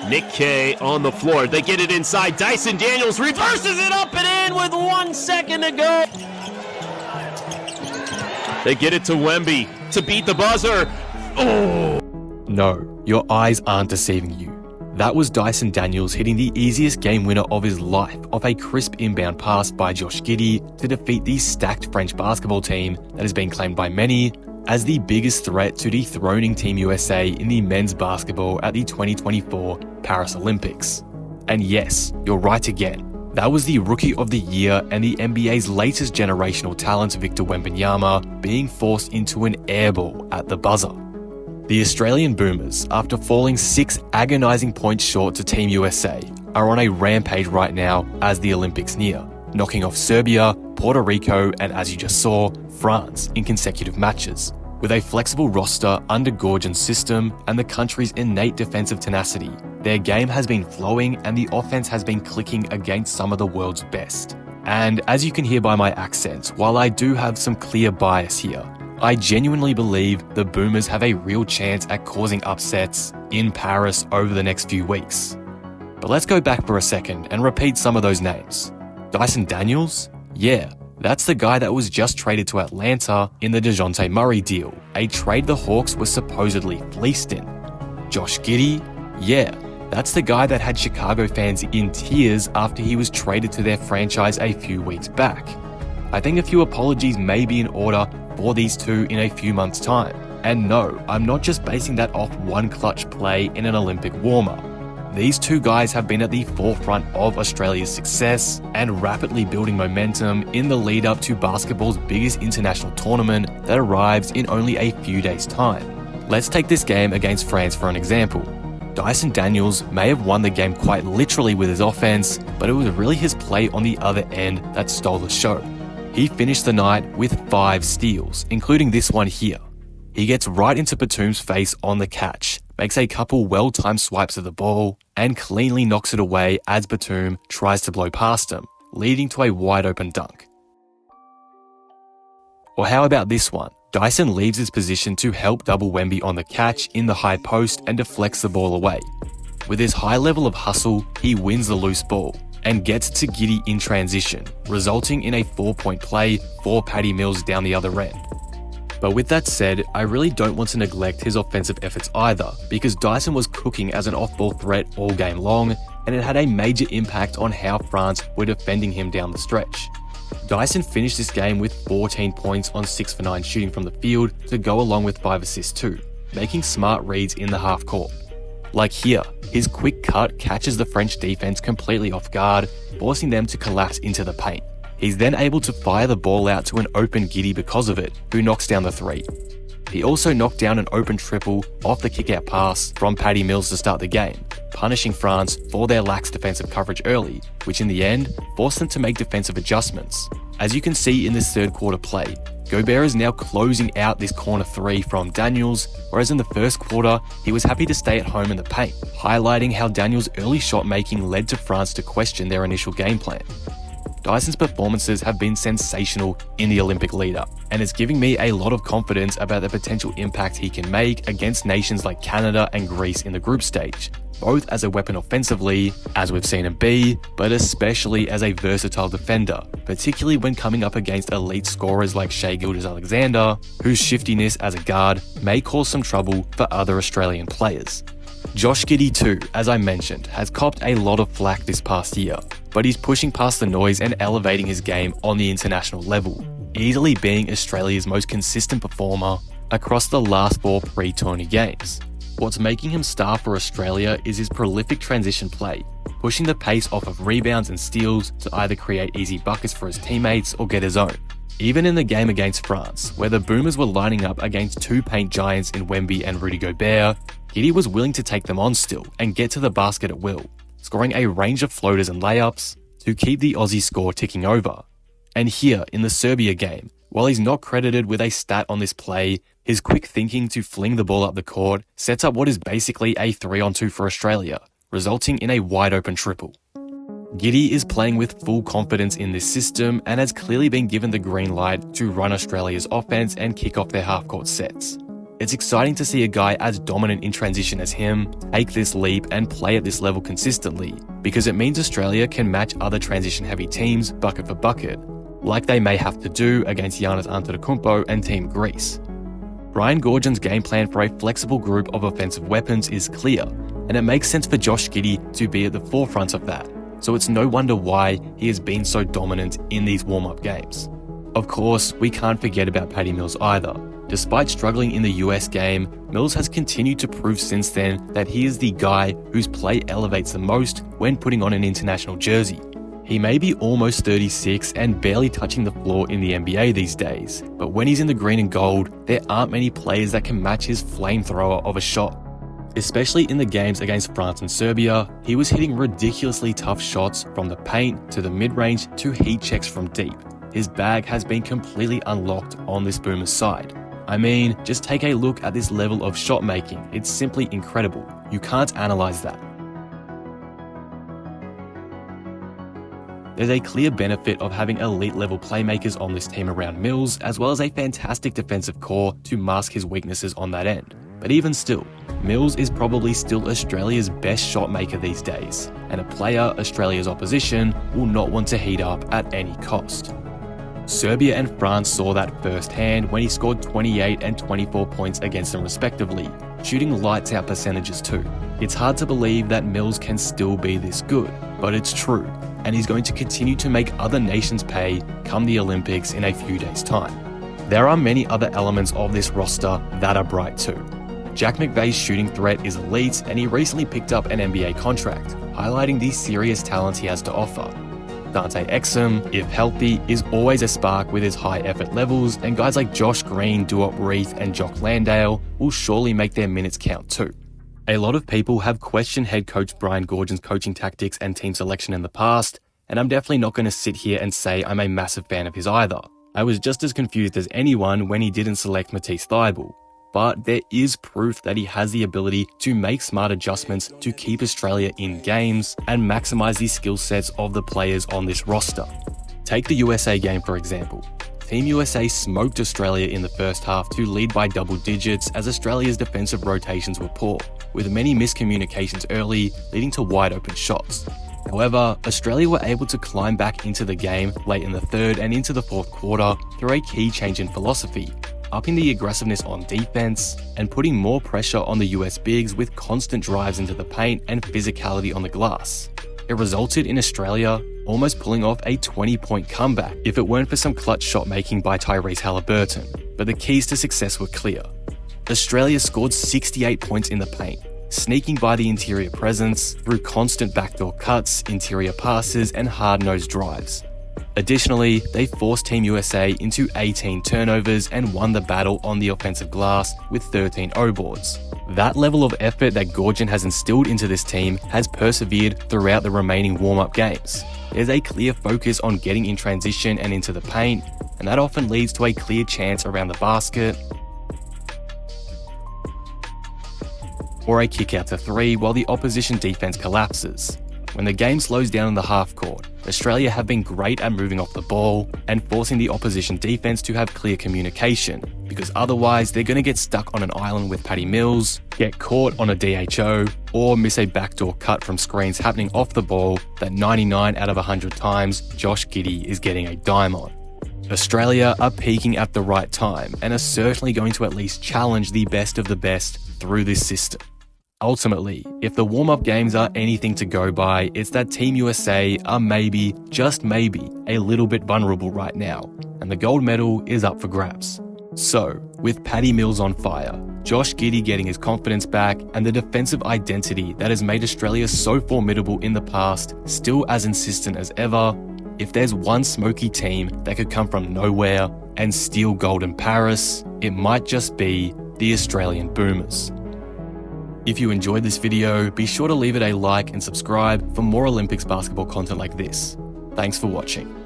Nick K on the floor. They get it inside. Dyson Daniels reverses it up and in with 1 second to go. They get it to Wemby to beat the buzzer. Oh! No, your eyes aren't deceiving you. That was Dyson Daniels hitting the easiest game winner of his life off a crisp inbound pass by Josh Giddy to defeat the stacked French basketball team that has been claimed by many as the biggest threat to dethroning Team USA in the men's basketball at the 2024 Paris Olympics. And yes, you're right again. That was the Rookie of the Year and the NBA's latest generational talent, Victor Wembanyama, being forced into an airball at the buzzer. The Australian Boomers, after falling 6 agonising points short to Team USA, are on a rampage right now as the Olympics near, knocking off Serbia, Puerto Rico, and as you just saw, France in consecutive matches. With a flexible roster under Gorgon's system and the country's innate defensive tenacity, their game has been flowing and the offense has been clicking against some of the world's best. And as you can hear by my accent, while I do have some clear bias here, I genuinely believe the Boomers have a real chance at causing upsets in Paris over the next few weeks. But let's go back for a second and repeat some of those names. Dyson Daniels? Yeah. That's the guy that was just traded to Atlanta in the DeJounte Murray deal, a trade the Hawks were supposedly fleeced in. Josh Giddy? Yeah, that's the guy that had Chicago fans in tears after he was traded to their franchise a few weeks back. I think a few apologies may be in order for these two in a few months' time. And no, I'm not just basing that off one clutch play in an Olympic warm-up. These two guys have been at the forefront of Australia's success and rapidly building momentum in the lead up to basketball's biggest international tournament that arrives in only a few days' time. Let's take this game against France for an example. Dyson Daniels may have won the game quite literally with his offense, but it was really his play on the other end that stole the show. He finished the night with 5 steals, including this one here. He gets right into Batum's face on the catch, makes a couple well-timed swipes of the ball, and cleanly knocks it away as Batum tries to blow past him, leading to a wide-open dunk. Or how about this one? Dyson leaves his position to help double Wemby on the catch in the high post and deflects the ball away. With his high level of hustle, he wins the loose ball and gets to Giddy in transition, resulting in a 4-point play for Patty Mills down the other end. But with that said, I really don't want to neglect his offensive efforts either, because Dyson was cooking as an off-ball threat all game long, and it had a major impact on how France were defending him down the stretch. Dyson finished this game with 14 points on 6 for 9 shooting from the field to go along with 5 assists too, making smart reads in the half court. Like here, his quick cut catches the French defense completely off guard, forcing them to collapse into the paint. He's then able to fire the ball out to an open Giddy because of it, who knocks down the 3. He also knocked down an open triple off the kick-out pass from Patty Mills to start the game, punishing France for their lax defensive coverage early, which in the end forced them to make defensive adjustments. As you can see in this third quarter play, Gobert is now closing out this corner 3 from Daniels, whereas in the first quarter, he was happy to stay at home in the paint, highlighting how Daniels' early shot making led to France to question their initial game plan. Dyson's performances have been sensational in the Olympic lead-up, and it's giving me a lot of confidence about the potential impact he can make against nations like Canada and Greece in the group stage, both as a weapon offensively, as we've seen him be, but especially as a versatile defender, particularly when coming up against elite scorers like Shai Gilgeous-Alexander, whose shiftiness as a guard may cause some trouble for other Australian players. Josh Giddy too, as I mentioned, has copped a lot of flack this past year, but he's pushing past the noise and elevating his game on the international level, easily being Australia's most consistent performer across the last 4 pre-tourney games. What's making him star for Australia is his prolific transition play, pushing the pace off of rebounds and steals to either create easy buckets for his teammates or get his own. Even in the game against France, where the Boomers were lining up against 2 paint giants in Wemby and Rudy Gobert, Giddy was willing to take them on still and get to the basket at will, scoring a range of floaters and layups to keep the Aussie score ticking over. And here, in the Serbia game, while he's not credited with a stat on this play, his quick thinking to fling the ball up the court sets up what is basically a 3-on-2 for Australia, resulting in a wide-open triple. Giddy is playing with full confidence in this system and has clearly been given the green light to run Australia's offense and kick off their half-court sets. It's exciting to see a guy as dominant in transition as him take this leap and play at this level consistently, because it means Australia can match other transition-heavy teams bucket for bucket, like they may have to do against Giannis Antetokounmpo and Team Greece. Brian Goorjian's game plan for a flexible group of offensive weapons is clear, and it makes sense for Josh Giddy to be at the forefront of that, so it's no wonder why he has been so dominant in these warm-up games. Of course, we can't forget about Patty Mills either. Despite struggling in the US game, Mills has continued to prove since then that he is the guy whose play elevates the most when putting on an international jersey. He may be almost 36 and barely touching the floor in the NBA these days, but when he's in the green and gold, there aren't many players that can match his flamethrower of a shot. Especially in the games against France and Serbia, he was hitting ridiculously tough shots from the paint to the mid-range to heat checks from deep. His bag has been completely unlocked on this Boomers side. I mean, just take a look at this level of shot making. It's simply incredible. You can't analyze that. There's a clear benefit of having elite level playmakers on this team around Mills, as well as a fantastic defensive core to mask his weaknesses on that end. But even still, Mills is probably still Australia's best shot maker these days, and a player Australia's opposition will not want to heat up at any cost. Serbia and France saw that firsthand when he scored 28 and 24 points against them respectively, shooting lights out percentages too. It's hard to believe that Mills can still be this good, but it's true, and he's going to continue to make other nations pay come the Olympics in a few days' time. There are many other elements of this roster that are bright too. Jack McVay's shooting threat is elite, and he recently picked up an NBA contract, highlighting the serious talent he has to offer. Dante Exum, if healthy, is always a spark with his high effort levels, and guys like Josh Green, Duop Reith, and Jock Landale will surely make their minutes count too. A lot of people have questioned head coach Brian Goorjian's coaching tactics and team selection in the past, and I'm definitely not going to sit here and say I'm a massive fan of his either. I was just as confused as anyone when he didn't select Matisse Thybulle. But there is proof that he has the ability to make smart adjustments to keep Australia in games and maximise the skill sets of the players on this roster. Take the USA game for example. Team USA smoked Australia in the first half to lead by double digits as Australia's defensive rotations were poor, with many miscommunications early leading to wide open shots. However, Australia were able to climb back into the game late in the third and into the fourth quarter through a key change in philosophy, upping the aggressiveness on defense and putting more pressure on the US bigs with constant drives into the paint and physicality on the glass. It resulted in Australia almost pulling off a 20-point comeback if it weren't for some clutch shot making by Tyrese Halliburton, but the keys to success were clear. Australia scored 68 points in the paint, sneaking by the interior presence through constant backdoor cuts, interior passes, and hard-nosed drives. Additionally, they forced Team USA into 18 turnovers and won the battle on the offensive glass with 13 O-boards. That level of effort that Goorjian has instilled into this team has persevered throughout the remaining warm-up games. There's a clear focus on getting in transition and into the paint, and that often leads to a clear chance around the basket or a kick out to three while the opposition defense collapses. When the game slows down in the half court, Australia have been great at moving off the ball and forcing the opposition defense to have clear communication, because otherwise they're going to get stuck on an island with Patty Mills, get caught on a DHO, or miss a backdoor cut from screens happening off the ball that 99 out of 100 times Josh Giddy is getting a dime on. Australia are peaking at the right time and are certainly going to at least challenge the best of the best through this system. Ultimately, if the warm-up games are anything to go by, it's that Team USA are maybe, just maybe, a little bit vulnerable right now, and the gold medal is up for grabs. So, with Patty Mills on fire, Josh Giddy getting his confidence back, and the defensive identity that has made Australia so formidable in the past still as insistent as ever, if there's one smoky team that could come from nowhere and steal gold in Paris, it might just be the Australian Boomers. If you enjoyed this video, be sure to leave it a like and subscribe for more Olympics basketball content like this. Thanks for watching.